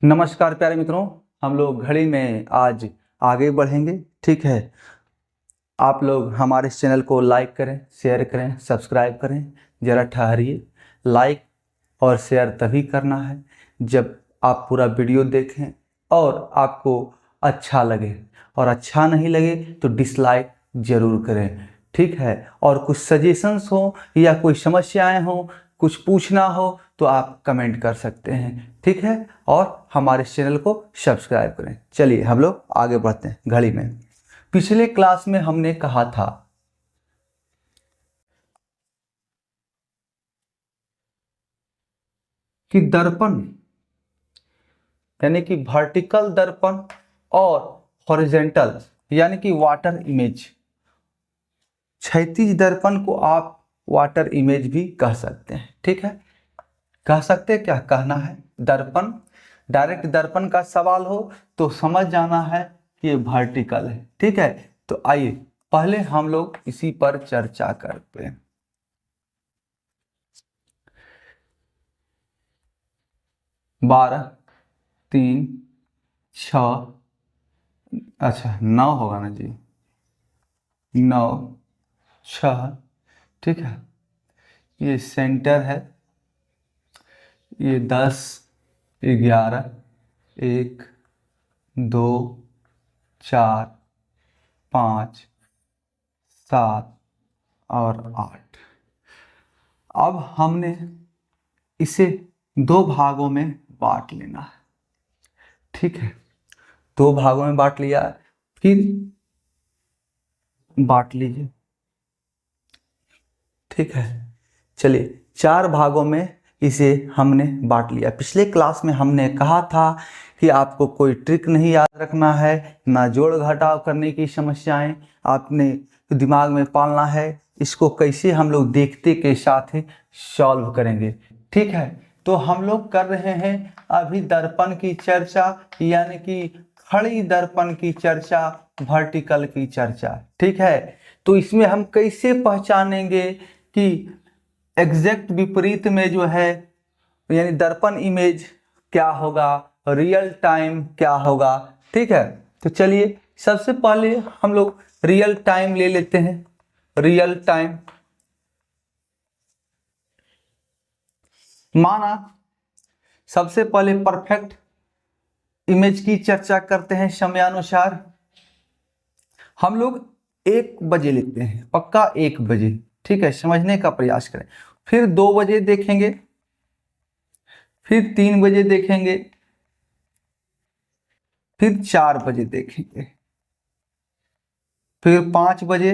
नमस्कार प्यारे मित्रों, हम लोग घड़ी में आज आगे बढ़ेंगे। ठीक है, आप लोग हमारे इस चैनल को लाइक करें, शेयर करें, सब्सक्राइब करें। ज़रा ठहरिए, लाइक और शेयर तभी करना है जब आप पूरा वीडियो देखें और आपको अच्छा लगे, और अच्छा नहीं लगे तो डिसलाइक ज़रूर करें। ठीक है, और कुछ सजेशंस हो या कोई समस्याएं हो, कुछ पूछना हो तो आप कमेंट कर सकते हैं। ठीक है, और हमारे इस चैनल को सब्सक्राइब करें। चलिए हम लोग आगे बढ़ते हैं घड़ी में। पिछले क्लास में हमने कहा था कि दर्पण यानी कि वर्टिकल दर्पण और हॉरिजॉन्टल यानी कि वाटर इमेज, क्षैतिज दर्पण को आप वाटर इमेज भी कह सकते हैं। ठीक है, कह सकते हैं, क्या कहना है। दर्पण, डायरेक्ट दर्पण का सवाल हो तो समझ जाना है कि ये वर्टिकल है। ठीक है, तो आइए पहले हम लोग इसी पर चर्चा करते हैं। बारह, 3, 6, अच्छा 9 होगा ना जी, 9, 6। ठीक है, ये सेंटर है, ये 10, 11, 1, 2, 4, 5, 7 और 8। अब हमने इसे दो भागों में बांट लेना है। ठीक है, दो भागों में बांट लिया, फिर बांट लीजिए। ठीक है, चलिए 4 भागों में इसे हमने बांट लिया। पिछले क्लास में हमने कहा था कि आपको कोई ट्रिक नहीं याद रखना है, ना जोड़ घटाव करने की समस्याएं आपने दिमाग में पालना है। इसको कैसे हम लोग देखते के साथ ही सॉल्व करेंगे। ठीक है, तो हम लोग कर रहे हैं अभी दर्पण की चर्चा, यानी कि खड़ी दर्पण की चर्चा, वर्टिकल की चर्चा। ठीक है, तो इसमें हम कैसे पहचानेंगे कि एग्जैक्ट विपरीत में जो है, यानी दर्पण इमेज क्या होगा, रियल टाइम क्या होगा। ठीक है, तो चलिए सबसे पहले हम लोग रियल टाइम ले लेते हैं। रियल टाइम माना, सबसे पहले परफेक्ट इमेज की चर्चा करते हैं समयानुसार। हम लोग 1 बजे लेते हैं, पक्का 1 बजे। ठीक है, समझने का प्रयास करें। फिर 2 बजे देखेंगे, फिर 3 बजे देखेंगे, फिर 4 बजे देखेंगे, फिर 5 बजे,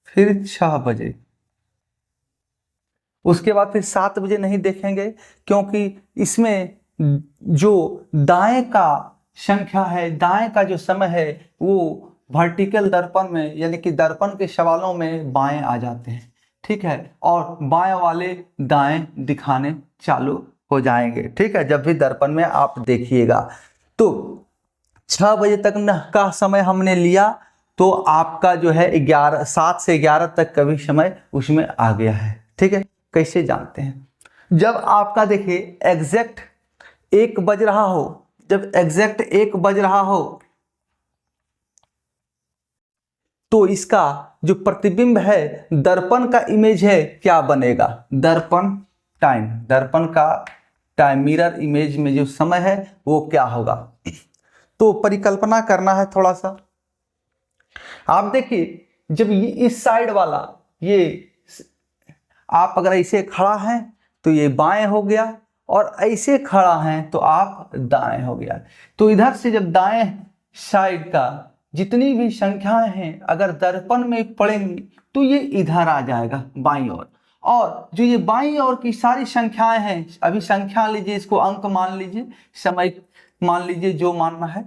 फिर 6 बजे। उसके बाद फिर 7 बजे नहीं देखेंगे, क्योंकि इसमें जो दाएं का संख्या है, दाएं का जो समय है, वो वर्टिकल दर्पण में यानी कि दर्पण के सवालों में बाएं आ जाते हैं। ठीक है, और बाएं वाले दाएं दिखाने चालू हो जाएंगे। ठीक है, जब भी दर्पण में आप देखिएगा। तो 6 बजे तक का समय हमने लिया, तो आपका जो है 7 से 11 तक का भी समय उसमें आ गया है। ठीक है, कैसे जानते हैं, जब आपका देखिए एग्जैक्ट 1 बज रहा हो, जब एग्जैक्ट 1 बज रहा हो तो इसका जो प्रतिबिंब है, दर्पण का इमेज है, क्या बनेगा, दर्पण टाइम, दर्पण का टाइम, मिरर इमेज में जो समय है वो क्या होगा। तो परिकल्पना करना है थोड़ा सा। आप देखिए, जब ये इस साइड वाला, ये आप अगर ऐसे खड़ा हैं तो ये बाएं हो गया, और ऐसे खड़ा हैं तो आप दाएं हो गया। तो इधर से जब दाएं साइड का जितनी भी संख्याएं हैं अगर दर्पण में पड़ेंगी तो ये इधर आ जाएगा बाईं ओर। और जो ये बाईं ओर की सारी संख्याएं हैं, अभी संख्या लीजिए, इसको अंक मान लीजिए, समय मान लीजिए, जो मानना है।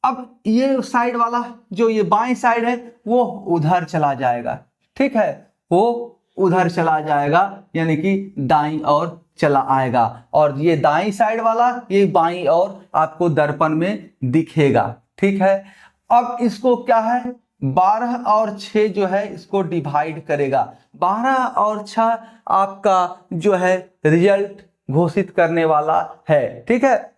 अब ये साइड वाला जो ये बाएं साइड है वो उधर चला जाएगा। ठीक है, वो उधर चला जाएगा, यानी कि दाईं ओर चला आएगा, और ये दाईं साइड वाला ये बाईं ओर आपको दर्पण में दिखेगा। ठीक है, अब इसको क्या है, 12 और 6 जो है इसको डिवाइड करेगा। 12 और 6 आपका जो है रिजल्ट घोषित करने वाला है। ठीक है,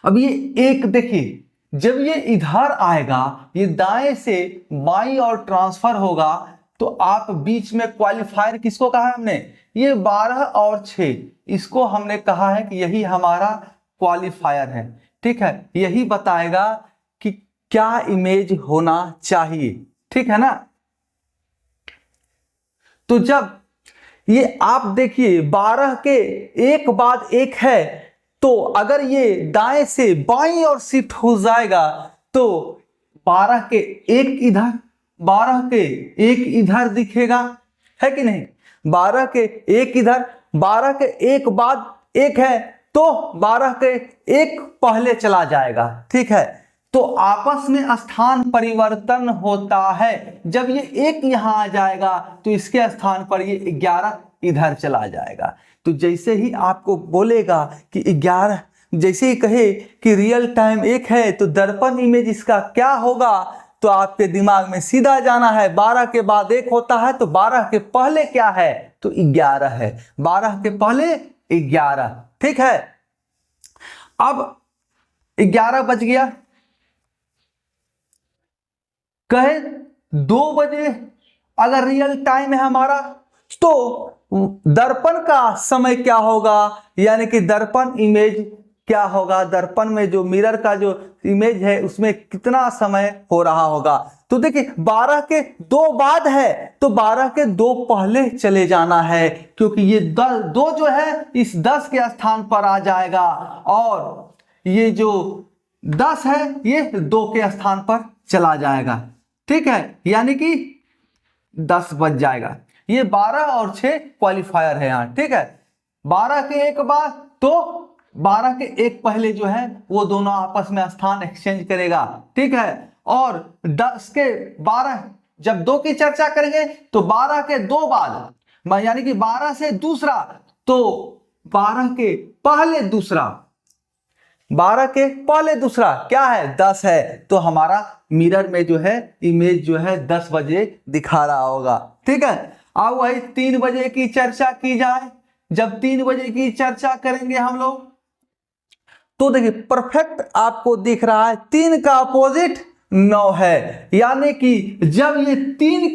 अब ये एक देखिए, जब ये इधर आएगा, ये दाएं से बाईं और ट्रांसफर होगा, तो आप बीच में क्वालिफायर किसको कहा है हमने, ये 12 और 6, इसको हमने कहा है कि यही हमारा क्वालिफायर है। ठीक है, यही बताएगा कि क्या इमेज होना चाहिए। ठीक है ना, तो जब ये आप देखिए 12 के एक बाद एक है, तो अगर ये दाएं से बाईं ओर शिफ्ट हो जाएगा तो 12 के एक इधर, 12 के एक इधर दिखेगा, है कि नहीं, 12 के एक इधर, 12 के एक बाद एक है तो 12 के एक पहले चला जाएगा। ठीक है, तो आपस में स्थान परिवर्तन होता है। जब ये एक यहां आ जाएगा तो इसके स्थान पर ये 11 इधर चला जाएगा। तो जैसे ही आपको बोलेगा कि 11, जैसे ही कहे कि रियल टाइम एक है तो दर्पण इमेज इसका क्या होगा, तो आपके दिमाग में सीधा जाना है, 12 के बाद एक होता है तो 12 के पहले क्या है, तो 11 है, 12 के पहले 11। ठीक है, अब 11 बज गया, कहे 2 बजे अगर रियल टाइम है हमारा, तो दर्पण का समय क्या होगा, यानी कि दर्पण इमेज क्या होगा, दर्पण में जो मिरर का जो इमेज है उसमें कितना समय हो रहा होगा। तो देखिए 12 के 2 बाद है तो 12 के 2 पहले चले जाना है, क्योंकि ये 2 जो है इस 10 के स्थान पर आ जाएगा, और ये जो 10 है ये 2 के स्थान पर चला जाएगा। ठीक है, यानी कि 10 बज जाएगा। ये 12 और 6 क्वालिफायर है यहाँ। ठीक है, 12 के एक बाद तो 12 के एक पहले जो है वो दोनों आपस में स्थान एक्सचेंज करेगा। ठीक है, और 10 के 12 जब 2 की चर्चा करेंगे तो 12 के 2 बाद, यानी कि 12 से दूसरा, तो 12 के पहले दूसरा, 12 के पहले दूसरा क्या है, 10 है, तो हमारा मिरर में जो है इमेज जो है 10 बजे दिखा रहा होगा। ठीक है, अब वही 3 बजे की चर्चा की जाए, जब 3 बजे की चर्चा करेंगे हम लोग, तो देखिए परफेक्ट आपको दिख रहा है 3 का अपोजिट 9 है, यानी कि जब ये 3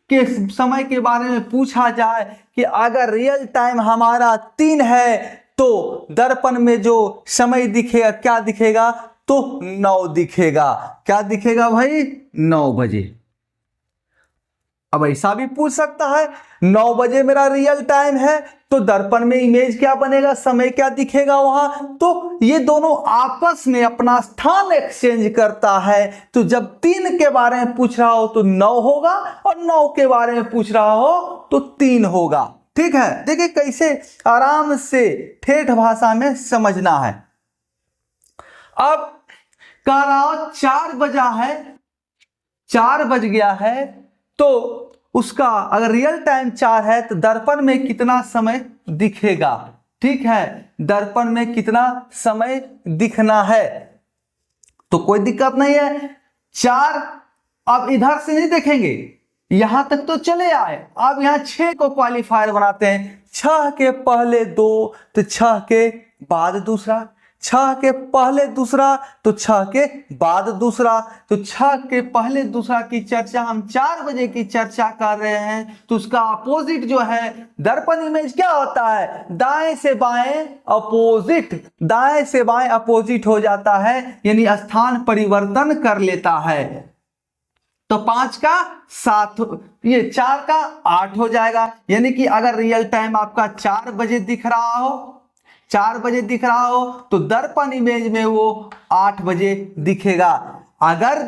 के समय के बारे में पूछा जाए कि अगर रियल टाइम हमारा 3 है तो दर्पण में जो समय दिखेगा क्या दिखेगा, तो 9 दिखेगा। क्या दिखेगा भाई, 9 बजे। अब ऐसा भी पूछ सकता है 9 बजे मेरा रियल टाइम है तो दर्पण में इमेज क्या बनेगा, समय क्या दिखेगा वहां, तो ये दोनों आपस में अपना स्थान एक्सचेंज करता है। तो जब 3 के बारे में पूछ रहा हो तो 9 होगा, और 9 के बारे में पूछ रहा हो तो 3 होगा। ठीक है, देखिए कैसे आराम से ठेठ भाषा में समझना है। अब कह रहा हूं 4 बजा है, 4 बज गया है, तो उसका अगर रियल टाइम 4 है तो दर्पण में कितना समय दिखेगा। ठीक है, दर्पण में कितना समय दिखना है, तो कोई दिक्कत नहीं है। 4 अब इधर से नहीं देखेंगे, यहां तक तो चले आए, अब यहां 6 को क्वालिफायर बनाते हैं, 6 के पहले 2 तो 6 के बाद दूसरा, 6 के पहले दूसरा तो 6 के बाद दूसरा, तो 6 के पहले दूसरा की चर्चा हम 4 बजे की चर्चा कर रहे हैं, तो उसका अपोजिट जो है दर्पण इमेज क्या होता है, दाएं से बाएं अपोजिट, दाएं से बाएं अपोजिट हो जाता है, यानी स्थान परिवर्तन कर लेता है। तो 5 का 7, ये 4 का 8 हो जाएगा, यानी कि अगर रियल टाइम आपका 4 बजे दिख रहा हो, 4 बजे दिख रहा हो तो दर्पण इमेज में वो 8 बजे दिखेगा। अगर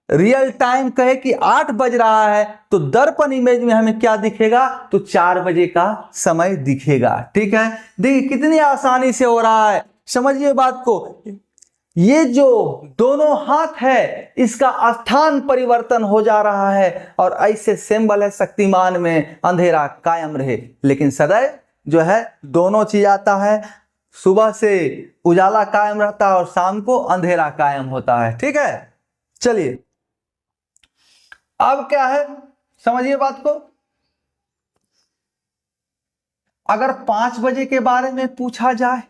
रियल टाइम कहे कि 8 बज रहा है तो दर्पण इमेज में हमें क्या दिखेगा, तो 4 बजे का समय दिखेगा। ठीक है, देखिए कितनी आसानी से हो रहा है, समझिए बात को। ये जो दोनों हाथ है इसका स्थान परिवर्तन हो जा रहा है, और ऐसे सिंबल है शक्तिमान में अंधेरा कायम रहे, लेकिन सदैव जो है दोनों चीज आता है, सुबह से उजाला कायम रहता है और शाम को अंधेरा कायम होता है। ठीक है, चलिए अब क्या है समझिए बात को। अगर 5 बजे के बारे में पूछा जाए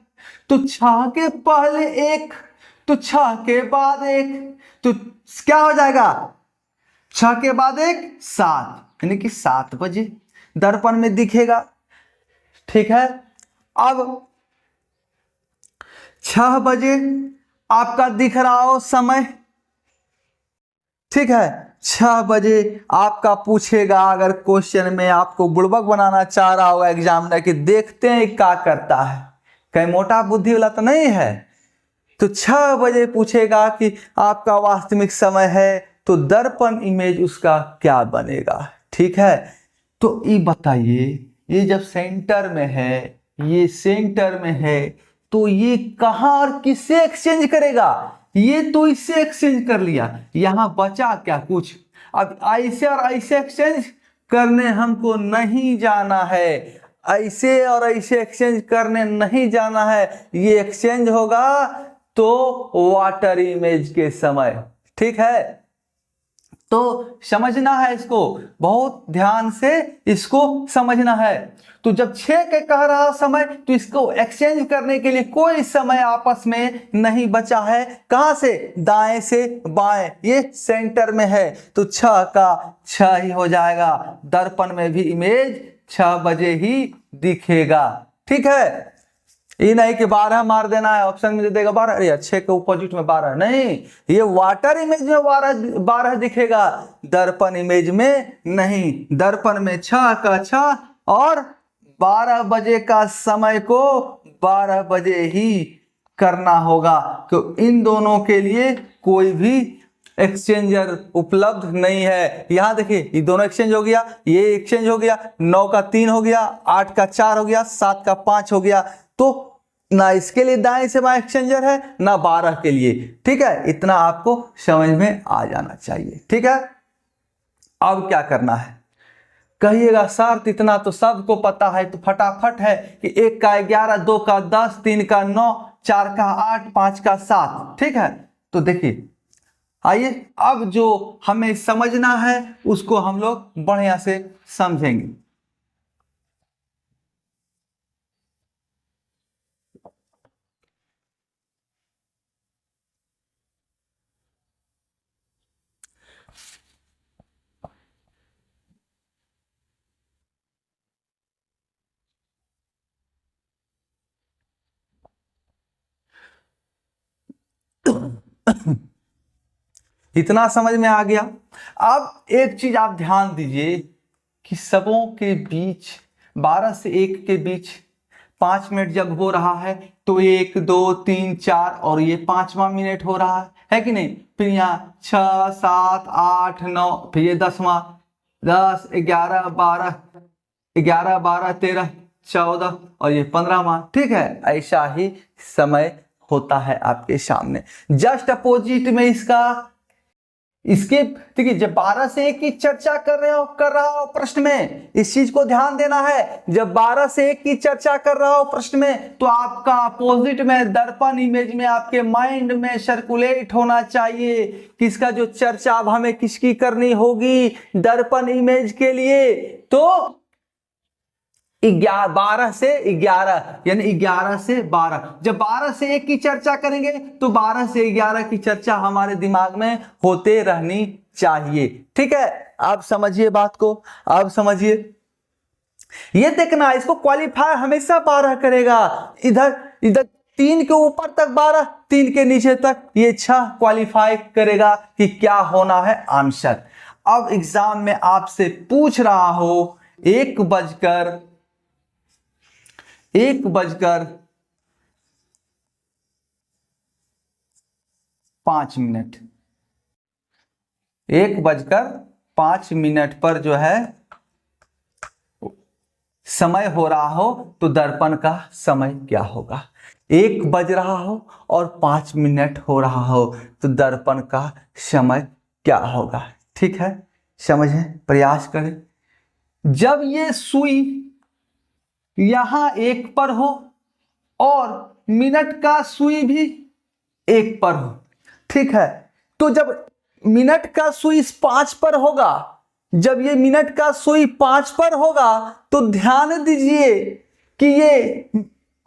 तो 6 के पहले 1, तो 6 के बाद 1, तो क्या हो जाएगा? 6 के बाद 1 7, यानी कि 7 बजे दर्पण में दिखेगा। ठीक है, अब 6 बजे आपका दिख रहा हो समय। ठीक है, 6 बजे आपका पूछेगा, अगर क्वेश्चन में आपको बुड़बक बनाना चाह रहा होगा एग्जामिनर कि देखते हैं क्या करता है, कहीं मोटा बुद्धि वाला तो नहीं है। तो 6 बजे पूछेगा कि आपका वास्तविक समय है, तो दर्पण इमेज उसका क्या बनेगा। ठीक है, तो ये बताइए, ये जब सेंटर में है, ये सेंटर में है, तो ये कहां और किससे एक्सचेंज करेगा? ये तो इससे एक्सचेंज कर लिया, यहां बचा क्या कुछ? अब ऐसे और ऐसे एक्सचेंज करने हमको नहीं जाना है, ऐसे और ऐसे एक्सचेंज करने नहीं जाना है। ये एक्सचेंज होगा तो वाटर इमेज के समय। ठीक है, तो समझना है इसको, बहुत ध्यान से इसको समझना है। तो जब 6 के कह रहा समय, तो इसको एक्सचेंज करने के लिए कोई समय आपस में नहीं बचा है। कहां से? दाएं से बाएं, ये सेंटर में है, तो 6 का 6 ही हो जाएगा। दर्पण में भी इमेज 6 बजे ही दिखेगा। ठीक है, ये नहीं कि 12 मार देना है, ऑप्शन में दे देगा 12, अरे 6 के अपोजिट में 12 नहीं, ये वाटर इमेज में 12 दिखेगा, दर्पण इमेज में नहीं। दर्पण में 6 का 6 और 12 बजे का समय को 12 बजे ही करना होगा, तो इन दोनों के लिए कोई भी एक्सचेंजर उपलब्ध नहीं है। यहां देखिए, ये दोनों एक्सचेंज हो गया, ये एक्सचेंज हो गया, 9 का 3 हो गया, 8 का 4 हो गया, 7 का 5 हो गया, तो ना इसके लिए दाएं से बाएं एक्सचेंजर है, ना 12 के लिए। ठीक है, इतना आपको समझ में आ जाना चाहिए। ठीक है, अब क्या करना है? कहिएगा सर इतना तो सबको पता है, तो फटाफट है कि 1 का 11, 2 का 10, 3 का 9, 4 का 8, 5 का 7। ठीक है, तो देखिए, आइए अब जो हमें समझना है उसको हम लोग बढ़िया से समझेंगे। इतना समझ में आ गया। अब एक चीज आप ध्यान दीजिए कि सबों के बीच 12 से 1 के बीच 5 मिनट जब हो रहा है, तो 1 2 3 4 और ये 5वां मिनट हो रहा है कि नहीं? फिर यहाँ 6 7 8 9, फिर ये 10वां, 10 11 12, 11 12 13 14 और ये 15वां। ठीक है, ऐसा ही समय होता है आपके सामने। जस्ट अपोजिट में इसका, इसके देखिए, जब 12 से 1 की चर्चा कर रहा हो प्रश्न में, इस चीज को ध्यान देना है। जब 12 से 1 की चर्चा कर रहा हो प्रश्न में, तो आपका अपोजिट में दर्पण इमेज में आपके माइंड में सर्कुलेट होना चाहिए किसका जो चर्चा अब हमें किसकी करनी होगी, दर्पण इमेज के लिए। तो 12 से 11 यानी 11 से 12, जब 12 से 1 की चर्चा करेंगे तो 12 से 11 की चर्चा हमारे दिमाग में होते रहनी चाहिए। ठीक है, आप समझिए बात को, आप समझिए। ये देखना, इसको क्वालिफाई हमेशा 12 करेगा। इधर इधर 3 के ऊपर तक 12, 3 के नीचे तक ये 6 क्वालिफाई करेगा कि क्या होना है आंसर। अब एग्जाम में आपसे पूछ रहा हो 1 बजकर 5 मिनट, 1 बजकर 5 मिनट पर जो है समय हो रहा हो, तो दर्पण का समय क्या होगा? 1 बज रहा हो और 5 मिनट हो रहा हो, तो दर्पण का समय क्या होगा? ठीक है, समझें, प्रयास करें। जब ये सुई यहां 1 पर हो और मिनट का सुई भी 1 पर हो, ठीक है, तो जब मिनट का सुई 5 पर होगा, जब ये मिनट का सुई 5 पर होगा, तो ध्यान दीजिए कि ये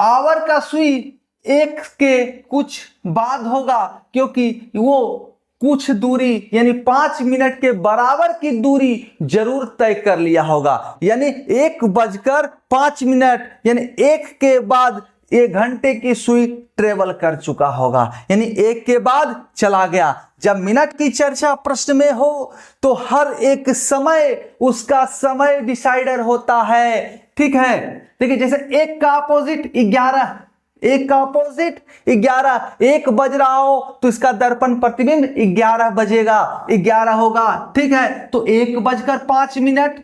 आवर का सुई एक के कुछ बाद होगा, क्योंकि वो कुछ दूरी यानी 5 मिनट के बराबर की दूरी जरूर तय कर लिया होगा। यानी 1:05 यानी 1 के बाद 1 घंटे की सुई ट्रेवल कर चुका होगा, यानी 1 के बाद चला गया। जब मिनट की चर्चा प्रश्न में हो तो हर एक समय उसका समय डिसाइडर होता है। ठीक है, देखिए जैसे 1 का अपोजिट 11, 1 का अपोजिट 11, 1 बज रहा हो तो इसका दर्पण प्रतिबिंब 11 बजेगा, 11 होगा। ठीक है, तो 1:05,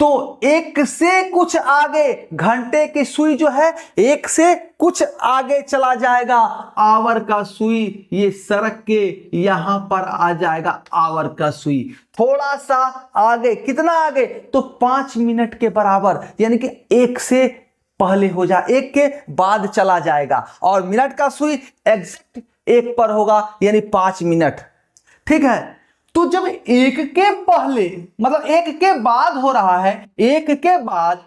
तो 1 से कुछ आगे घंटे की सुई जो है 1 से कुछ आगे चला जाएगा। आवर का सुई ये सरक के यहां पर आ जाएगा। आवर का सुई थोड़ा सा आगे, कितना आगे, तो 5 मिनट के बराबर, यानी कि 1 से पहले हो जा, 1 के बाद चला जाएगा। और मिनट का सुई एग्जैक्ट 1 पर होगा, यानी 5 मिनट। ठीक है, तो जब 1 के पहले मतलब 1 के बाद हो रहा है, 1 के बाद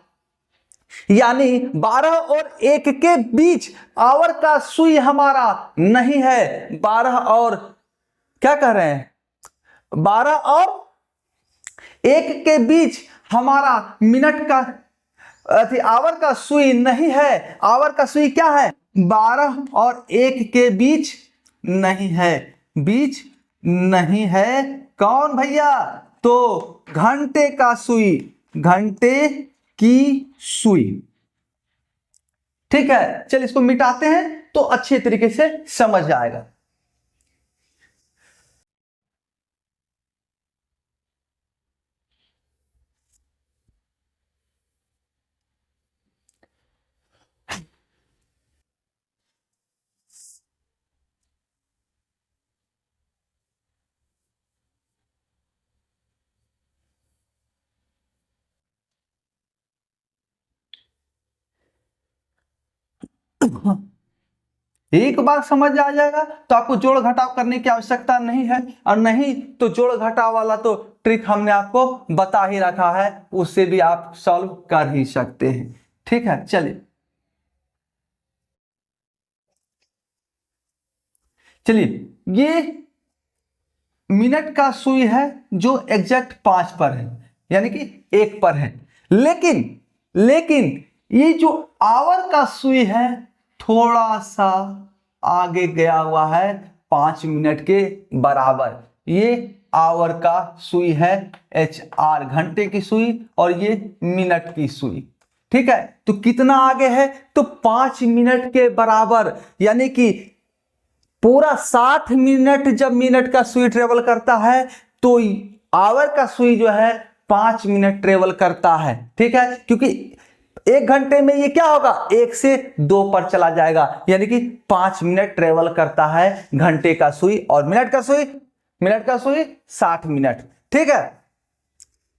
यानी 12 और 1 के बीच आवर का सुई हमारा नहीं है। 12 और क्या कह रहे हैं, 12 और 1 के बीच हमारा मिनट का आवर का सुई नहीं है। आवर का सुई क्या है, 12 और 1 के बीच नहीं है, बीच नहीं है। कौन भैया, तो घंटे का सुई, घंटे की सुई। ठीक है, चलिए इसको मिटाते हैं तो अच्छे तरीके से समझ आएगा। एक बार समझ आ जाएगा तो आपको जोड़ घटाव करने की आवश्यकता नहीं है, और नहीं तो जोड़ घटाव वाला तो ट्रिक हमने आपको बता ही रखा है, उससे भी आप सॉल्व कर ही सकते हैं। ठीक है, चलिए ये मिनट का सुई है जो एग्जैक्ट 5 पर है, यानी कि 1 पर है। लेकिन ये जो आवर का सुई है थोड़ा सा आगे गया हुआ है, 5 मिनट के बराबर। ये आवर का सुई है, HR घंटे की सुई, और ये मिनट की सुई। ठीक है, तो कितना आगे है, तो 5 मिनट के बराबर, यानी कि पूरा 60 मिनट जब मिनट का सुई ट्रेवल करता है तो आवर का सुई जो है 5 मिनट ट्रेवल करता है। ठीक है, क्योंकि 1 घंटे में ये क्या होगा, 1 से 2 पर चला जाएगा, यानी कि 5 मिनट ट्रेवल करता है घंटे का सुई। और मिनट का सुई 60 मिनट। ठीक है,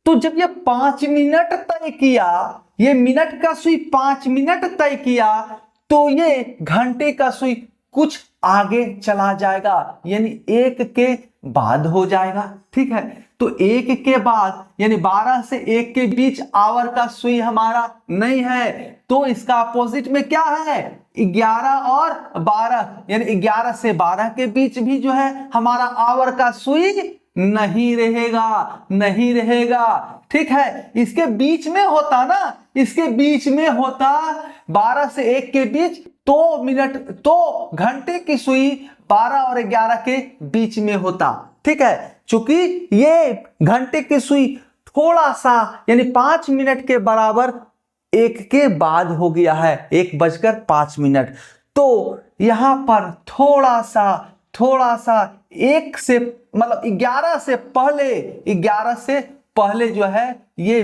तो जब ये 5 मिनट तय किया, ये मिनट का सुई 5 मिनट तय किया, तो ये घंटे का सुई कुछ आगे चला जाएगा, यानी 1 के बाद हो जाएगा। ठीक है, तो 1 के बाद यानी 12 से 1 के बीच आवर का सुई हमारा नहीं है, तो इसका अपोजिट में क्या है, 11 और 12, यानी 11 से 12 के बीच भी जो है हमारा आवर का सुई नहीं रहेगा। ठीक है, इसके बीच में होता ना, इसके बीच में होता 12 से 1 के बीच, तो घंटे की सुई 12 और 11 के बीच में होता। ठीक है, चूंकि ये घंटे की सुई थोड़ा सा यानी 5 मिनट के बराबर 1 के बाद हो गया है, 1:05, तो यहां पर थोड़ा सा 1 से मतलब 11 से पहले जो है ये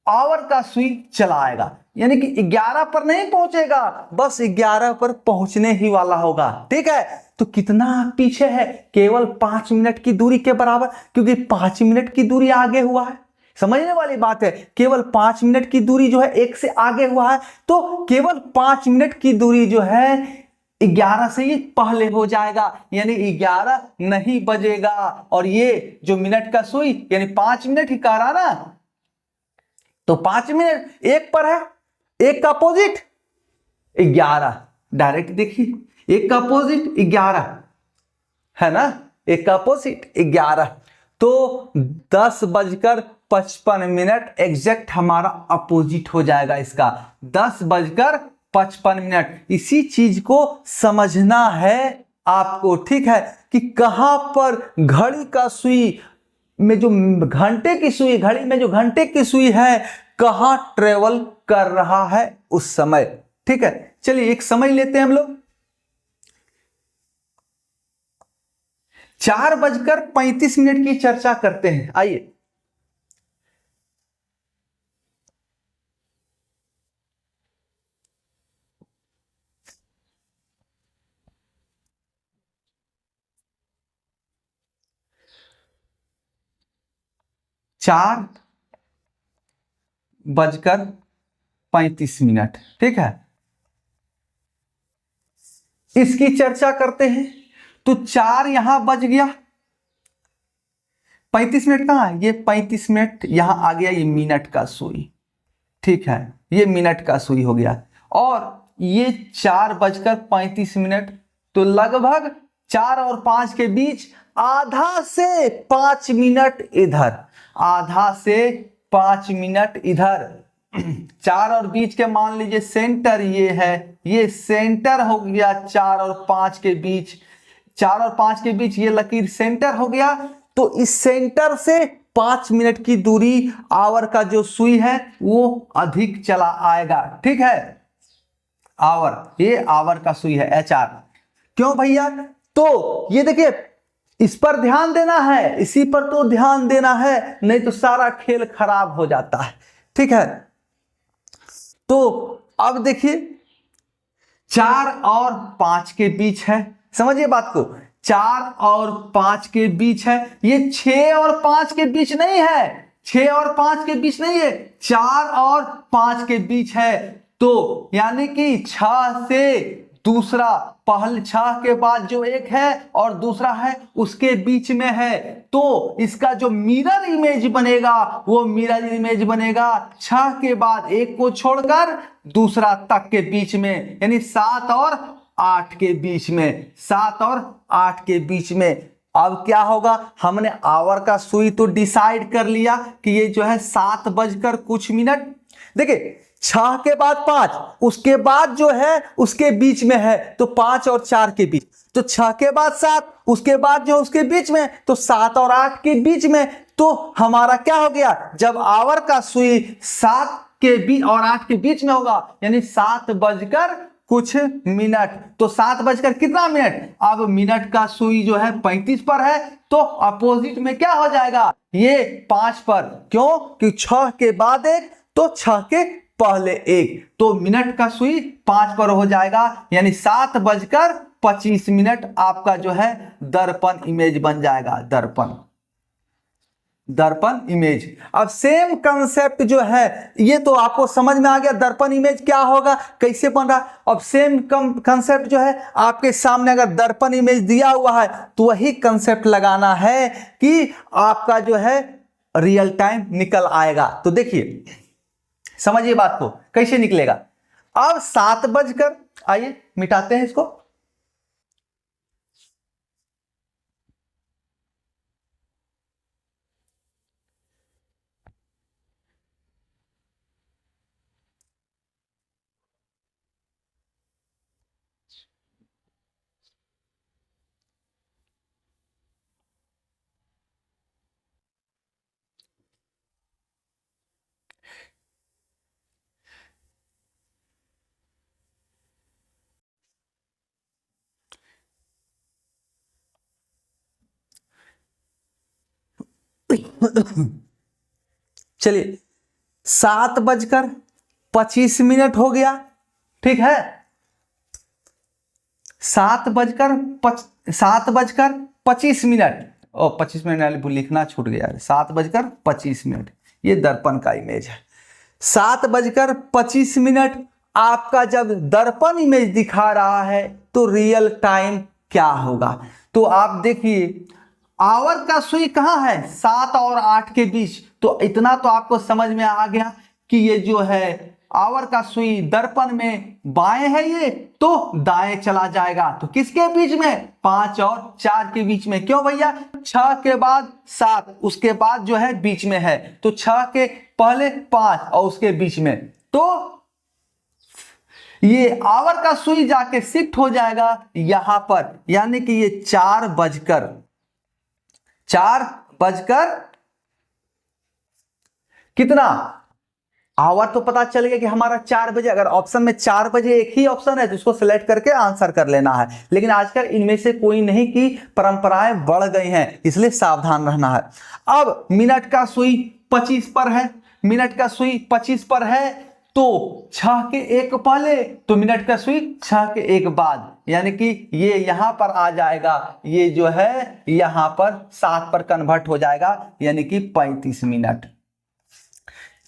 आवर का सुई चला आएगा, यानी कि 11 पर नहीं पहुंचेगा, बस 11 पर पहुंचने ही वाला होगा। ठीक है, तो कितना पीछे है, केवल 5 मिनट की दूरी के बराबर, क्योंकि 5 मिनट की दूरी आगे हुआ है। समझने वाली बात है, केवल 5 मिनट की दूरी जो है 1 से आगे हुआ है, तो केवल 5 मिनट की दूरी जो है 11 से ही पहले हो जाएगा, यानी 11 नहीं बजेगा। और ये जो मिनट का सुई यानी 5 मिनट ही कह रहा ना, तो 5 मिनट एक पर है, एक का अपोजिट 11, डायरेक्ट देखिए एक का अपोजिट 11 है ना, एक का अपोजिट 11, तो 10:55 एग्जैक्ट हमारा अपोजिट हो जाएगा इसका, 10:55। इसी चीज को समझना है आपको, ठीक है, कि कहां पर घड़ी का सुई में जो घंटे की सुई, घड़ी में जो घंटे की सुई है कहां ट्रेवल कर रहा है उस समय, ठीक है। चलिए एक समय लेते हैं हम लोग, 4:35 की चर्चा करते हैं, आइए। चार बजकर 35, ठीक है, इसकी चर्चा करते हैं। तो 4 यहां बज गया, 35 कहां है, ये 35 यहां आ गया, ये मिनट का सुई, ठीक है, ये मिनट का सुई हो गया, और ये 4:35, तो लगभग 4 और 5 के बीच आधा से 5 मिनट इधर, आधा से 5 मिनट इधर, 4 और बीच के मान लीजिए सेंटर ये है, ये सेंटर हो गया 4 और 5 के बीच, 4 और 5 के बीच ये लकीर सेंटर हो गया। तो इस सेंटर से 5 मिनट की दूरी आवर का जो सुई है वो अधिक चला आएगा, ठीक है, आवर, ये आवर का सुई है HR। क्यों भैया, तो ये देखिए इस पर ध्यान देना है, इसी पर तो ध्यान देना है, नहीं तो सारा खेल खराब हो जाता है, ठीक है। तो अब देखिए 4 और 5 के बीच है, समझिए बात को, 4 और 5 के बीच है, ये 6 और 5 के बीच नहीं है, 6 और 5 के बीच नहीं है, 4 और 5 के बीच है। तो यानी कि 6 से दूसरा, पहले 6 के बाद जो एक है और दूसरा है उसके बीच में है, तो इसका जो मिरर इमेज बनेगा वो मिरर इमेज बनेगा 6 के बाद एक को छोड़कर दूसरा तक के बीच में, यानी 7 और 8 के बीच में, 7 और 8 के बीच में। अब क्या होगा, हमने आवर का सुई तो डिसाइड कर लिया कि ये जो है 7 बजकर कुछ मिनट, देखिए 6 के बाद 5, उसके बाद जो है उसके बीच में है, तो 5 और 4 के बीच, तो 6 के बाद 7, उसके बाद जो उसके बीच में, तो 7 और 8 के बीच में। तो हमारा क्या हो गया, जब आवर का सुई 7 के बीच और 8 के बीच में होगा, यानी 7 बजकर कुछ मिनट, तो 7 बजकर कितना मिनट, अब मिनट का सुई जो है 35 पर है, तो अपोजिट में क्या हो जाएगा, ये 5 पर, क्यों कि 6 के बाद एक, तो 6 के पहले एक, तो मिनट का सुई 5 पर हो जाएगा, यानी 7:25 आपका जो है दर्पण इमेज बन जाएगा, दर्पण, दर्पण इमेज। अब सेम कंसेप्ट जो है ये तो आपको समझ में आ गया, दर्पण इमेज क्या होगा, कैसे बन रहा। अब सेम कंसेप्ट जो है आपके सामने अगर दर्पण इमेज दिया हुआ है तो वही कंसेप्ट लगाना है कि आपका जो है रियल टाइम निकल आएगा। तो देखिए समझिए बात को, कैसे निकलेगा। अब 7 बजकर, आइए मिटाते हैं इसको, चलिए 7:25 हो गया, ठीक है, 7:25 और 25 लिखना छूट गया, 7:25, ये दर्पण का इमेज है। 7:25 आपका जब दर्पण इमेज दिखा रहा है तो रियल टाइम क्या होगा। तो आप देखिए आवर का सुई कहां है, 7 और 8 के बीच, तो इतना तो आपको समझ में आ गया कि ये जो है आवर का सुई दर्पण में बाएं है ये, तो दाएं चला जाएगा। तो किसके बीच में? 5 और 4 के बीच में। क्यों भैया? 6 के बाद 7, उसके बाद जो है बीच में है, तो 6 के पहले 5 और उसके बीच में, तो ये आवर का सुई जाके शिफ्ट हो जाएगा यहां पर, यानी कि ये 4 बजकर कितना, आवर तो पता चल गया कि हमारा 4 बजे। अगर ऑप्शन में 4 बजे एक ही ऑप्शन है तो उसको सिलेक्ट करके आंसर कर लेना है, लेकिन आजकल इनमें से कोई नहीं की परंपराएं बढ़ गई हैं, इसलिए सावधान रहना है। अब मिनट का सुई 25 पर है, मिनट का सुई 25 पर है, तो 6 के 1 पहले, तो मिनट का सुई 6 के 1 बाद, यानी कि ये यहां पर आ जाएगा, ये जो है यहां पर 7 पर कन्वर्ट हो जाएगा, यानी कि 35 मिनट।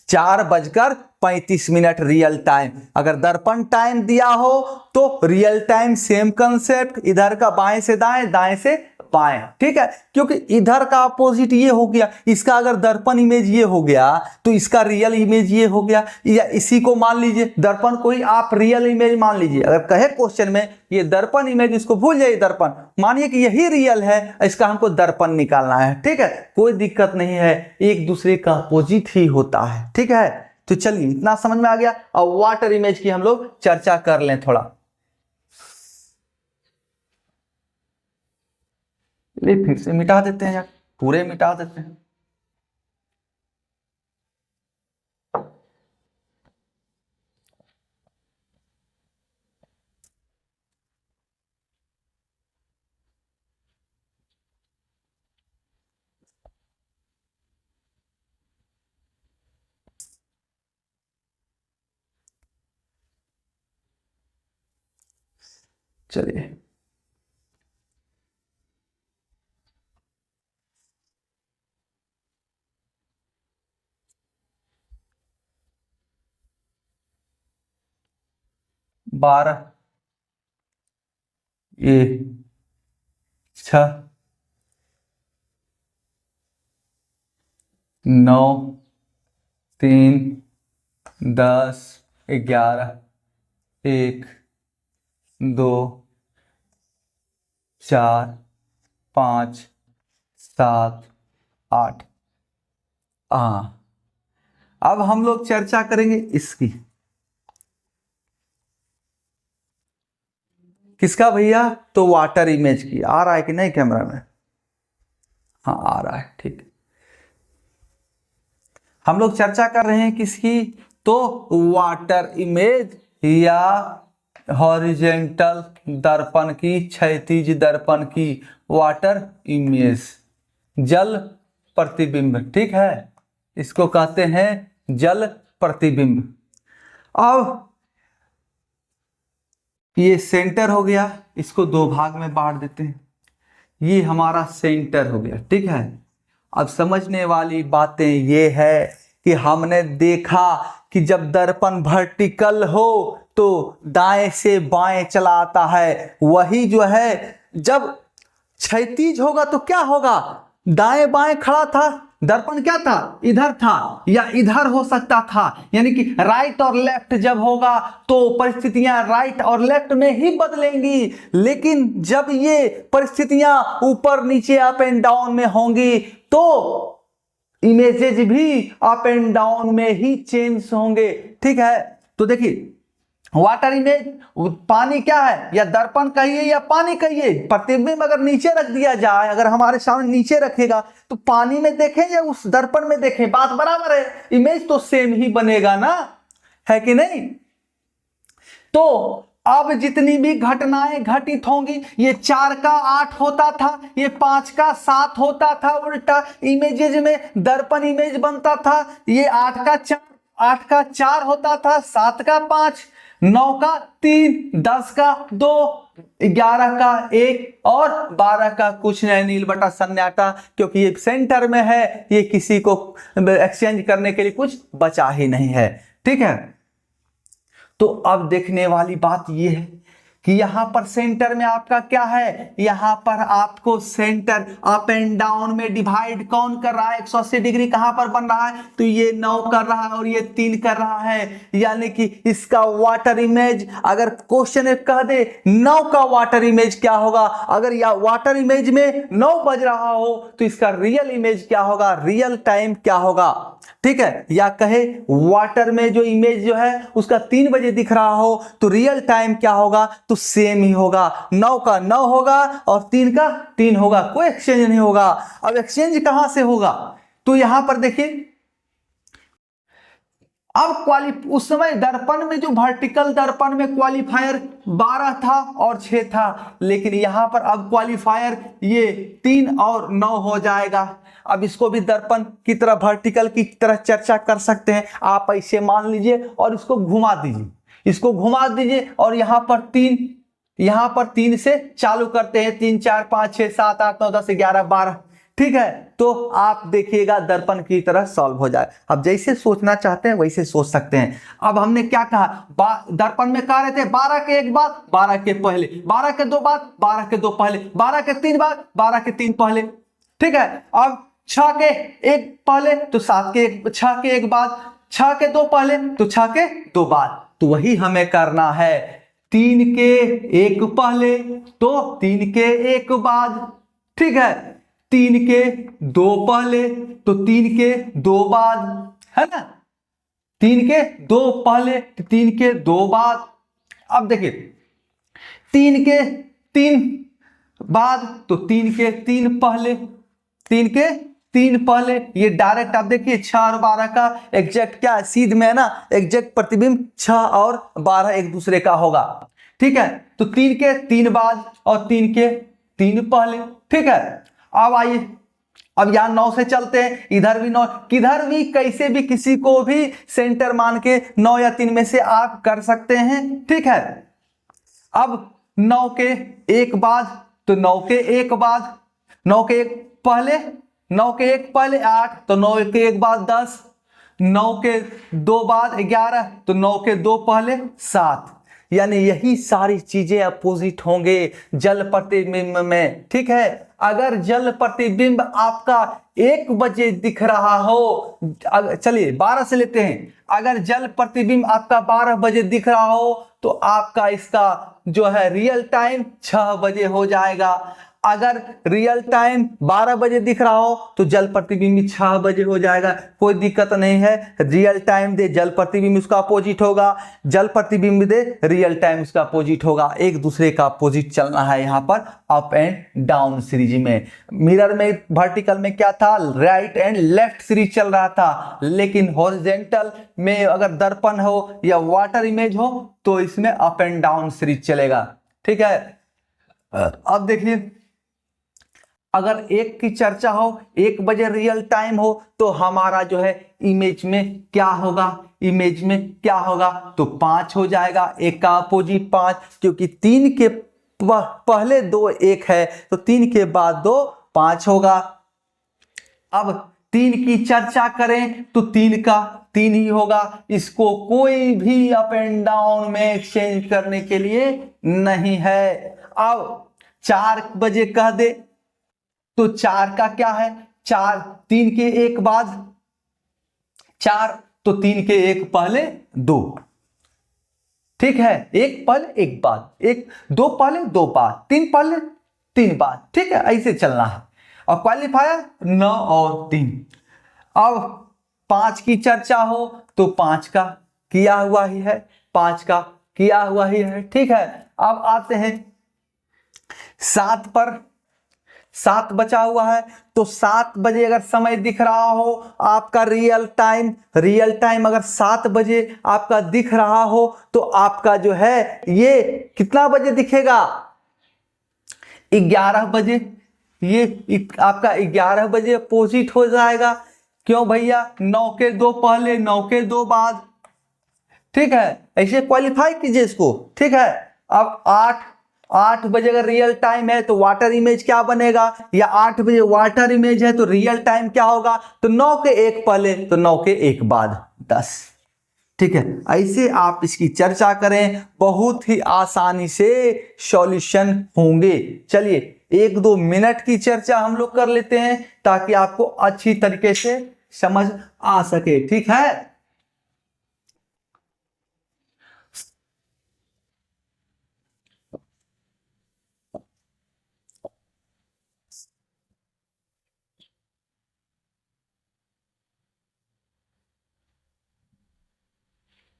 4:35 real time. अगर दर्पण टाइम दिया हो तो रियल टाइम सेम कंसेप्ट, इधर का बाएं से दाएं, दाएं से बाएं, ठीक है, क्योंकि इधर का अपोजिट ये हो गया, इसका अगर दर्पण इमेज ये हो गया तो इसका रियल इमेज ये हो गया, या इसी को मान लीजिए दर्पण को ही आप रियल इमेज मान लीजिए। अगर कहे क्वेश्चन में ये दर्पण इमेज, इसको भूल जाइए, दर्पण मानिए कि यही रियल है, इसका हमको दर्पण निकालना है, ठीक है, कोई दिक्कत नहीं है, एक दूसरे का अपोजिट ही होता है, ठीक है। तो चलिए इतना समझ में आ गया। अब वाटर इमेज की हम लोग चर्चा कर लें थोड़ा। ले फिर से मिटा देते हैं यार, पूरे मिटा देते हैं। चलिए बारह, ये 6, 9, 3, 10, 11, 1, 2, 4, 5, 7, 8। अब हम लोग चर्चा करेंगे इसकी, किसका भैया? तो वाटर इमेज की। आ रहा है कि नहीं कैमरा में? हाँ आ रहा है, ठीक। हम लोग चर्चा कर रहे हैं किसकी? तो वाटर इमेज या हॉरिजेंटल दर्पण की, क्षैतिज दर्पण की वाटर इमेज, जल प्रतिबिंब, ठीक है, इसको कहते हैं जल प्रतिबिंब। अब ये सेंटर हो गया, इसको 2 भाग में बांट देते हैं, ये हमारा सेंटर हो गया, ठीक है। अब समझने वाली बातें ये है कि हमने देखा कि जब दर्पण वर्टिकल हो तो दाएं से बाएं चला आता है, वही जो है जब क्षैतिज होगा तो क्या होगा? दाएं बाएं खड़ा था, दर्पण क्या था? इधर था या इधर हो सकता था, यानी कि राइट और लेफ्ट जब होगा तो परिस्थितियां राइट और लेफ्ट में ही बदलेंगी, लेकिन जब ये परिस्थितियां ऊपर नीचे अप एंड डाउन में होंगी तो इमेजेज भी अप एंड डाउन में ही चेंज होंगे, ठीक है। तो देखिए वाटर इमेज, पानी क्या है, या दर्पण कहिए या पानी कहिए, प्रतिबिंब अगर नीचे रख दिया जाए, अगर हमारे सामने नीचे रखेगा तो पानी में देखें या उस दर्पण में देखें, बात बराबर है, इमेज तो सेम ही बनेगा ना, है कि नहीं। तो अब जितनी भी घटनाएं घटित होंगी, ये 4 का 8 होता था, ये 5 का 7 होता था, उल्टा इमेजेज में दर्पण इमेज बनता था, ये 8 का 4 होता था, 7 का 5, 9 का 3, 10 का 2, 11 का 1 और 12 का कुछ नहीं, नील बटा सन्नाटा, क्योंकि ये सेंटर में है, ये किसी को एक्सचेंज करने के लिए कुछ बचा ही नहीं है, ठीक है। तो अब देखने वाली बात ये है कि यहाँ पर सेंटर में आपका क्या है, यहाँ पर आपको सेंटर अप एंड डाउन में डिवाइड कौन कर रहा है, 180 डिग्री कहाँ पर बन रहा है, तो ये 9 कर रहा है और ये 3 कर रहा है। यानी कि इसका वाटर इमेज अगर क्वेश्चन कह दे 9 का वाटर इमेज क्या होगा, अगर या वाटर इमेज में 9 बज रहा हो तो इसका रियल इमेज क्या होगा, रियल टाइम क्या होगा, ठीक है। या कहे वाटर में जो इमेज जो है उसका 3 बजे दिख रहा हो तो रियल टाइम क्या होगा, तो सेम ही होगा, 9 का 9 होगा और 3 का 3 होगा, कोई एक्सचेंज नहीं होगा। अब एक्सचेंज कहां से होगा, तो यहां पर देखिए अब उस समय दर्पण में जो वर्टिकल दर्पण में क्वालिफायर 12 था और 6 था, लेकिन यहां पर अब क्वालिफायर ये 3 और 9 हो जाएगा। अब इसको भी दर्पण की तरह वर्टिकल की तरह चर्चा कर सकते हैं। आप ऐसे मान लीजिए और इसको घुमा दीजिए, इसको घुमा दीजिए और यहाँ पर 3 से चालू करते हैं, 3 4 5 6 7 8 9 10 11 12, ठीक है। तो आप देखिएगा दर्पण की तरह सॉल्व हो जाए। अब जैसे सोचना चाहते हैं वैसे सोच सकते हैं। अब हमने क्या कहा, दर्पण में कह रहे थे 12 के एक बाद 12 के पहले, 12 के 2 बाद 12 के 2 पहले, 12 के 3 बाद 12 के 3 पहले, ठीक है। अब 6 के 1 पहले तो 7 के 6 के 1 बाद, 6 के 2 पहले तो 6 के 2 बाद, तो वही हमें करना है। 3 के 1 पहले तो 3 के 1 बाद, ठीक है। 3 के 2 पहले तो 3 के 2 बाद, है ना, 3 के 2 पहले तो 3 के 2 बाद। अब देखिए 3 के 3 बाद तो 3 के 3 पहले, 3 के 3 पहले, ये डायरेक्ट आप देखिए 6 और 12 का एग्जैक्ट क्या है, सीध में है ना, एग्जैक्ट प्रतिबिंब 6 और 12 एक दूसरे का होगा, ठीक है। तो 3 के 3 बाद और 3 के 3 पहले, ठीक है। अब आइए, अब यहां 9 से चलते हैं, इधर भी 9, किधर भी कैसे भी किसी को भी सेंटर मान के 9 या 3 में से आप कर सकते हैं, ठीक है। अब 9 के 1 बाद तो 9 के 1 बाद, 9 के 1 पहले, 9 के 1 पहले 8 तो 9 के 1 बाद 10, 9 के 2 बाद 11 तो 9 के 2 पहले 7। यानी यही सारी चीजें अपोजिट होंगे जल प्रतिबिंब में, ठीक है। अगर जल प्रतिबिंब आपका 1 बजे दिख रहा हो, चलिए 12 से लेते हैं, अगर जल प्रतिबिंब आपका 12 बजे दिख रहा हो तो आपका इसका जो है रियल टाइम 6 बजे हो जाएगा। अगर रियल टाइम 12 बजे दिख रहा हो तो जल प्रतिबिंब 6 बजे हो जाएगा, कोई दिक्कत नहीं है। रियल टाइम दे जल प्रतिबिंब उसका अपोजिट होगा, जल प्रतिबिंब दे रियल टाइम उसका अपोजिट होगा, एक दूसरे का अपोजिट चलना है यहाँ पर अप एंड डाउन सीरीज में। मिरर में वर्टिकल में क्या था, राइट एंड लेफ्ट सीरीज चल रहा था, लेकिन हॉरिजॉन्टल में अगर दर्पण हो या वाटर इमेज हो तो इसमें अप एंड डाउन सीरीज चलेगा, ठीक है। अब देखिए अगर 1 की चर्चा हो, 1 बजे रियल टाइम हो तो हमारा जो है इमेज में क्या होगा, इमेज में क्या होगा, तो 5 हो जाएगा, 1 का अपोजिट 5, क्योंकि 3 के पहले 2 1 है तो 3 के बाद 2 5 होगा। अब 3 की चर्चा करें तो 3 का 3 ही होगा, इसको कोई भी अप एंड डाउन में एक्सचेंज करने के लिए नहीं है। अब 4 बजे कह दे तो 4 का क्या है, 4 3 के 1 बाद 4 तो 3 के 1 पहले 2, ठीक है। 1 पहले 1 बाद, 1 2 पहले 2 बाद, 3 पहले 3 बाद, ठीक है, ऐसे चलना है। और क्वालिफायर 9 और 3। अब 5 की चर्चा हो तो 5 का किया हुआ ही है, 5 का किया हुआ ही है, ठीक है। अब आते हैं 7 पर, 7 बचा हुआ है तो 7 बजे अगर समय दिख रहा हो आपका रियल टाइम अगर 7 बजे आपका दिख रहा हो तो आपका जो है ये कितना बजे दिखेगा, 11 बजे, ये आपका 11 बजे अपोजिट हो जाएगा। क्यों भैया, 9 के 2 पहले 9 के 2 बाद, ठीक है, ऐसे क्वालिफाई कीजिए इसको, ठीक है। अब 8 बजे अगर रियल टाइम है तो वाटर इमेज क्या बनेगा, या 8 बजे वाटर इमेज है तो रियल टाइम क्या होगा, तो 9 के 1 पहले तो 9 के 1 बाद 10, ठीक है, ऐसे आप इसकी चर्चा करें, बहुत ही आसानी से सॉल्यूशन होंगे। चलिए 1-2 मिनट की चर्चा हम लोग कर लेते हैं ताकि आपको अच्छी तरीके से समझ आ सके। ठीक है,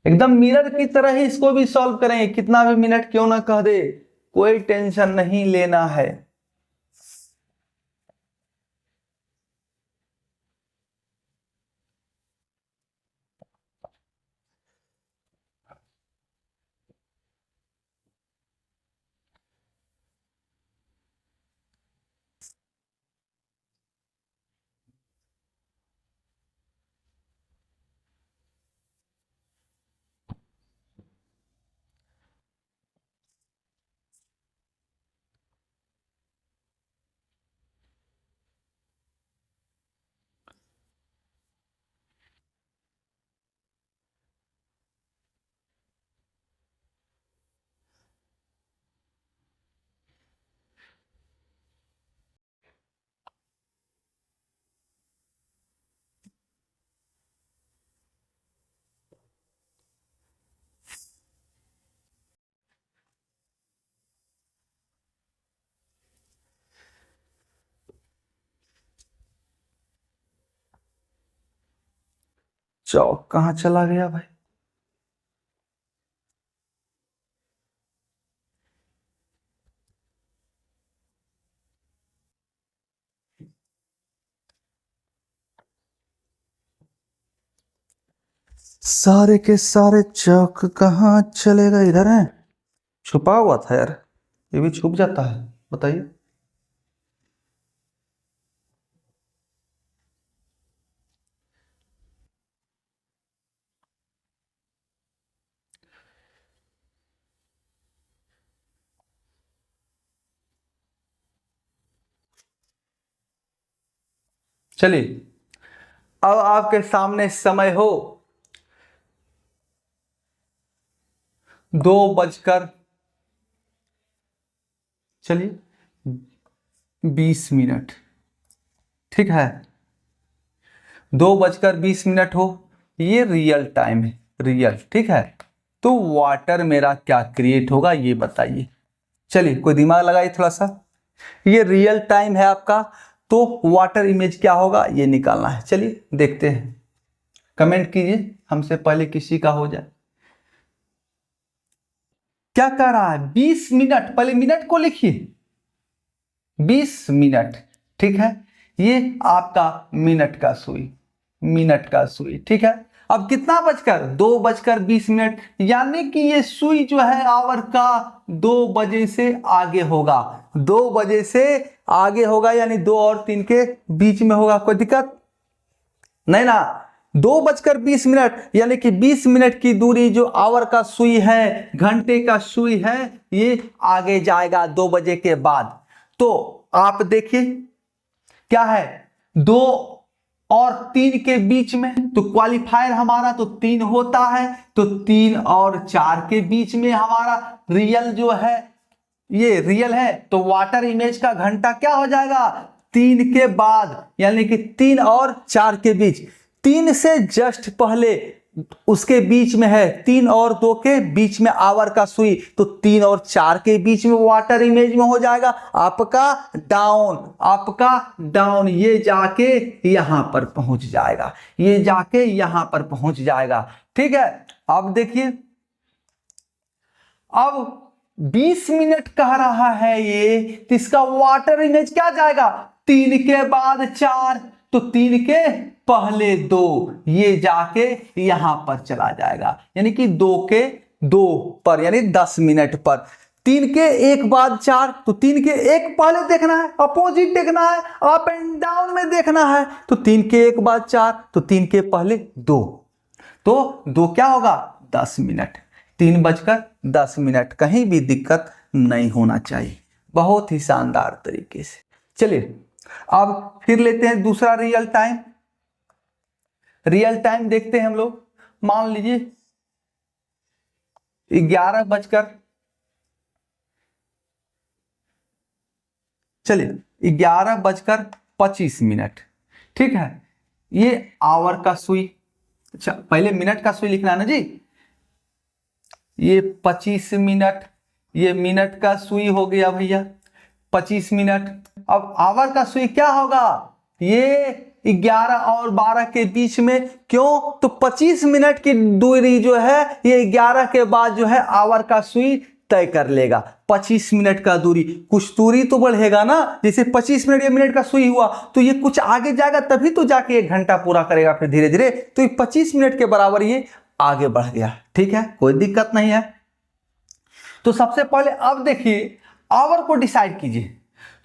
एकदम मिरर की तरह ही इसको भी सॉल्व करें, कितना भी मिनट क्यों ना कह दे, कोई टेंशन नहीं लेना है। चौक कहाँ चला गया भाई? सारे के सारे चौक कहाँ चले गए? इधर है, छुपा हुआ था यार, ये भी छुप जाता है, बताइए। चलिए अब आपके सामने समय हो 2 बजकर, चलिए 20 मिनट। ठीक है, 2 बजकर 20 मिनट हो, ये रियल टाइम है, रियल। ठीक है, तो वाटर मेरा क्या क्रिएट होगा ये बताइए। चलिए कोई दिमाग लगाइए थोड़ा सा, ये रियल टाइम है आपका, तो वाटर इमेज क्या होगा ये निकालना है। चलिए देखते हैं, कमेंट कीजिए हमसे पहले किसी का हो जाए। क्या कह रहा है? 20 मिनट, पहले मिनट को लिखिए, 20 मिनट। ठीक है, ये आपका मिनट का सुई, मिनट का सुई। ठीक है, अब कितना बजकर? 2 बजकर 20 मिनट, यानी कि ये सुई जो है आवर का 2 बजे से आगे होगा, 2 बजे से आगे होगा, यानी 2 और 3 के बीच में होगा। कोई दिक्कत नहीं ना? 2 बजकर 20 मिनट यानी कि 20 मिनट की दूरी जो आवर का सुई है, घंटे का सुई है, ये आगे जाएगा 2 बजे के बाद। तो आप देखिए क्या है, 2 और 3 के बीच में, तो क्वालिफायर हमारा तो 3 होता है, तो 3 और 4 के बीच में हमारा रियल जो है, ये रियल है, तो वाटर इमेज का घंटा क्या हो जाएगा? 3 के बाद, यानी कि 3 और 4 के बीच, 3 से जस्ट पहले उसके बीच में है, 3 और 2 के बीच में आवर का सुई, तो 3 और 4 के बीच में वाटर इमेज में हो जाएगा आपका डाउन, आपका डाउन। ये जाके यहां पर पहुंच जाएगा, ये जाके यहां पर पहुंच जाएगा। ठीक है, अब देखिए, अब 20 मिनट कह रहा है ये, तो इसका वाटर इमेज क्या जाएगा? 3 के बाद 4, तो 3 के पहले 2, ये जाके यहां पर चला जाएगा, यानी कि 2 के 2 पर, यानी 10 मिनट पर। 3 के 1 बाद 4, तो 3 के 1 पहले देखना है, अपोजिट देखना है, अप एंड डाउन में देखना है, तो 3 के 1 बाद 4, तो 3 के पहले 2, तो 2 क्या होगा? 10 मिनट। 3 बजकर 10 मिनट, कहीं भी दिक्कत नहीं होना चाहिए, बहुत ही शानदार तरीके से। चलिए अब फिर लेते हैं दूसरा रियल टाइम, रियल टाइम देखते हैं हम लोग। मान लीजिए 11:25। ठीक है, ये आवर का सुई, अच्छा पहले मिनट का सुई लिखना है ना जी, ये 25 मिनट, ये मिनट का सुई हो गया भैया 25 मिनट। अब आवर का सुई क्या होगा, ये 11 और 12 के बीच में, क्यों, तो 25 मिनट की दूरी जो है ये 11 के बाद जो है आवर का सुई तय कर लेगा। 25 मिनट का दूरी, कुछ दूरी तो बढ़ेगा ना, जैसे 25 मिनट या मिनट का सुई हुआ तो ये कुछ आगे जाएगा तभी तो जाके 1 घंटा पूरा करेगा फिर धीरे धीरे, तो ये 25 मिनट के बराबर ये आगे बढ़ गया। ठीक है, कोई दिक्कत नहीं है। तो सबसे पहले अब देखिए आवर को डिसाइड कीजिए।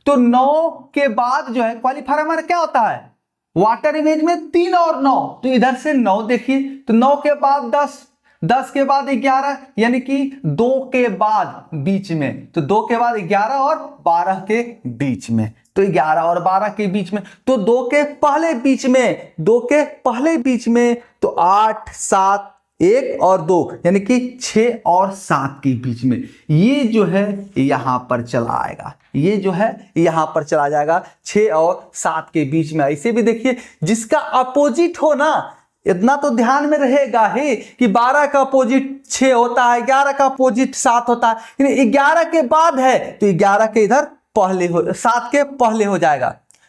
तो 9 के बाद जो है क्वालिफायर हमारा क्या होता है, वाटर इमेज में 3 और 9, तो इधर से 9 देखिए, तो 9 के बाद 10, 10 के बाद 11, यानी कि 2 के बाद बीच में, तो 2 के बाद 11 और 12 के बीच में, तो 11 और 12 के बीच में, तो 2 के पहले बीच में, 2 के पहले बीच में, तो 8, 7, 1 और 2, यानी कि 6 और 7 के बीच में, ये जो है यहां पर चला आएगा, ये जो है यहां पर चला जाएगा 6 और 7 के बीच में। ऐसे भी देखिए जिसका अपोजिट हो ना, इतना तो ध्यान में रहेगा ही कि 12 का अपोजिट 6 होता है, 11 का अपोजिट 7 होता है, 11 के बाद है तो 11 के इधर पहले हो, 7 के पहले हो जाएगा।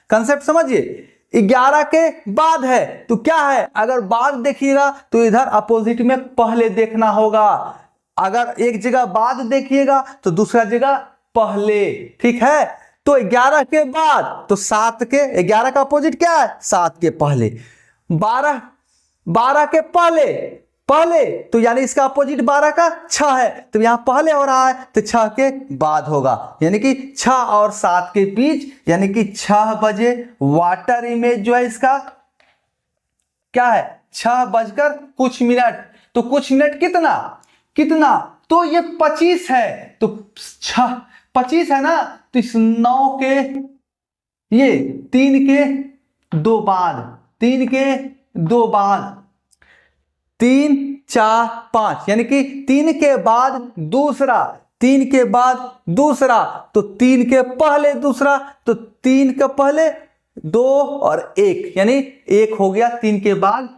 कंसेप्ट समझिए, 11 के बाद है तो क्या है, अगर बाद देखिएगा तो इधर अपोजिट में पहले देखना होगा, अगर एक जगह बाद देखिएगा तो दूसरा जगह पहले। ठीक है, तो 11 के बाद तो 7 के, 11 का अपोजिट क्या है, 7 के पहले, 12 के पहले, पहले तो यानी इसका अपोजिट 12 का 6 है, तो यहां पहले हो रहा है तो 6 के बाद होगा, यानी कि 6 और 7 के बीच, यानी कि 6 बजे वाटर इमेज जो है इसका क्या है, 6 बजकर कुछ मिनट, तो कुछ मिनट कितना कितना, तो ये 25 है, तो 6 25 है ना, तो इस 9 के, ये 3 के 2 बाद, 3 के 2 बाद, 3, 4, 5, यानी कि 3 के बाद दूसरा, 3 के बाद दूसरा, तो 3 के पहले दूसरा, तो 3 के पहले 2 और 1, यानी 1 हो गया, 3 के बाद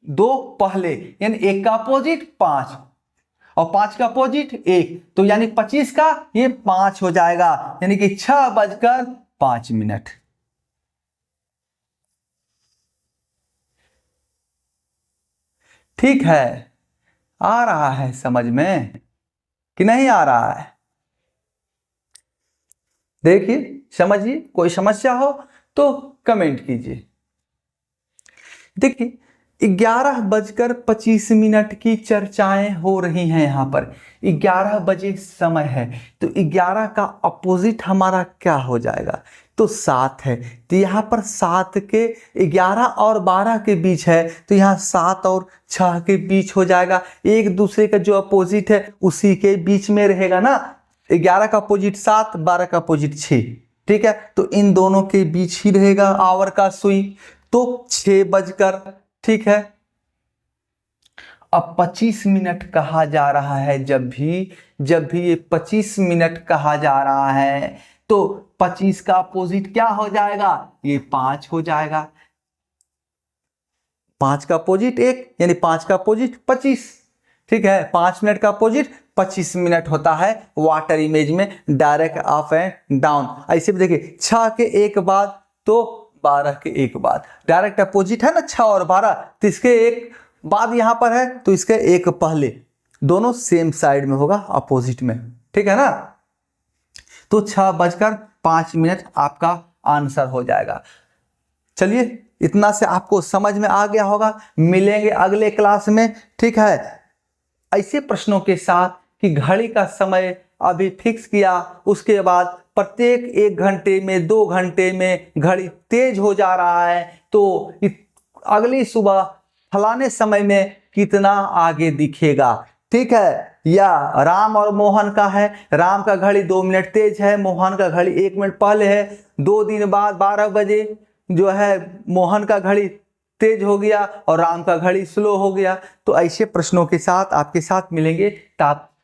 2 पहले, यानी 1 का अपोजिट 5 और 5 का अपोजिट 1, तो यानी 25 का ये 5 हो जाएगा, यानी कि 6:05। ठीक है, आ रहा है समझ में कि नहीं आ रहा है, देखिए समझिए, कोई समस्या हो तो कमेंट कीजिए। देखिए 11:25 की चर्चाएं हो रही हैं, यहां पर 11 बजे समय है, तो 11 का अपोजिट हमारा क्या हो जाएगा, तो 7 है, तो यहाँ पर 7 के 11 और 12 के बीच है, तो यहाँ 7 और 6 के बीच हो जाएगा, एक दूसरे का जो अपोजिट है उसी के बीच में रहेगा ना, 11 का अपोजिट 7, 12 का अपोजिट 6। ठीक है, तो इन दोनों के बीच ही रहेगा आवर का सुई, तो 6 बजकर, ठीक है। अब 25 मिनट कहा जा रहा है, जब भी ये 25 मिनट कहा जा रहा है तो 25 का अपोजिट क्या हो जाएगा, ये 5 हो जाएगा, 5 का अपोजिट 1, यानी 5 का अपोजिट 25। ठीक है, 5 मिनट का अपोजिट 25 मिनट होता है वाटर इमेज में, डायरेक्ट अप एंड डाउन। ऐसे भी देखिए 6 के 1 बाद तो 12 के 1 बाद, डायरेक्ट अपोजिट है ना 6 और 12, तो इसके 1 बाद यहां पर है तो इसके 1 पहले, दोनों सेम साइड में होगा अपोजिट में। ठीक है ना, तो 6:05 आपका आंसर हो जाएगा। चलिए इतना से आपको समझ में आ गया होगा, मिलेंगे अगले क्लास में। ठीक है, ऐसे प्रश्नों के साथ कि घड़ी का समय अभी फिक्स किया, उसके बाद प्रत्येक 1 घंटे में 2 घंटे में घड़ी तेज हो जा रहा है, तो अगली सुबह फलाने समय में कितना आगे दिखेगा। ठीक है, या राम और मोहन का है, राम का घड़ी 2 मिनट तेज है, मोहन का घड़ी 1 मिनट पहले है, 2 दिन बाद 12 बजे जो है मोहन का घड़ी तेज हो गया और राम का घड़ी स्लो हो गया। तो ऐसे प्रश्नों के साथ आपके साथ मिलेंगे।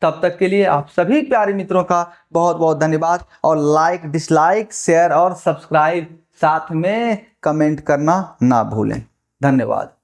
तब तक के लिए आप सभी प्यारे मित्रों का बहुत बहुत धन्यवाद। और लाइक, डिसलाइक, शेयर और सब्सक्राइब, साथ में कमेंट करना ना भूलें। धन्यवाद।